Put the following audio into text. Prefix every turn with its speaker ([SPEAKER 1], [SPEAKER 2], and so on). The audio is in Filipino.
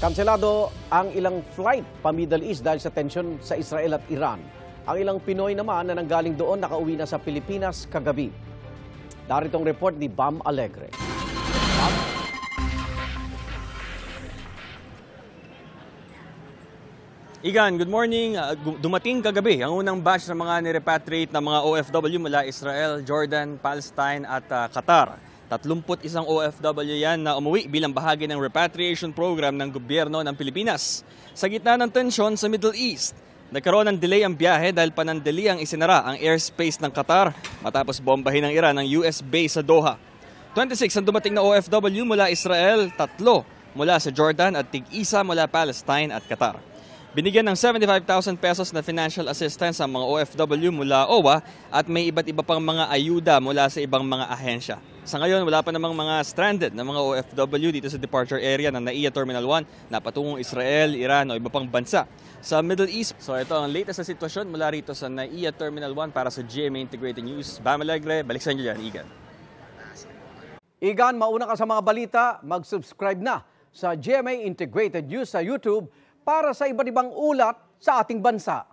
[SPEAKER 1] Kanselado ang ilang flight pa-Middle East dahil sa tensyon sa Israel at Iran. Ang ilang Pinoy naman na nanggaling doon nakauwi na sa Pilipinas kagabi. Darito ang report ni Bam Alegre.
[SPEAKER 2] Igan, good morning. Dumating kagabi ang unang batch ng mga nirepatriate na mga OFW mula Israel, Jordan, Palestine at Qatar. 31 OFW yan na umuwi bilang bahagi ng repatriation program ng gobyerno ng Pilipinas. Sa gitna ng tensyon sa Middle East, nagkaroon ng delay ang biyahe dahil panandali ang isinara ang airspace ng Qatar matapos bombahin ng Iran ang US base sa Doha. 26 ang dumating na OFW mula Israel, 3 mula sa Jordan at tig-isa mula Palestine at Qatar. Binigyan ng 75,000 pesos na financial assistance ang mga OFW mula OWA at may iba't iba pang mga ayuda mula sa ibang mga ahensya. Sa ngayon, wala pa namang mga stranded na mga OFW dito sa departure area ng NAIA Terminal 1 na patungong Israel, Iran o iba pang bansa sa Middle East. So ito ang latest na sitwasyon mula rito sa NAIA Terminal 1 para sa GMA Integrated News. Bam Alegre, balik sa inyo dyan, Igan.
[SPEAKER 1] Igan, mauna ka sa mga balita, mag-subscribe na sa GMA Integrated News sa YouTube para sa iba't ibang ulat sa ating bansa.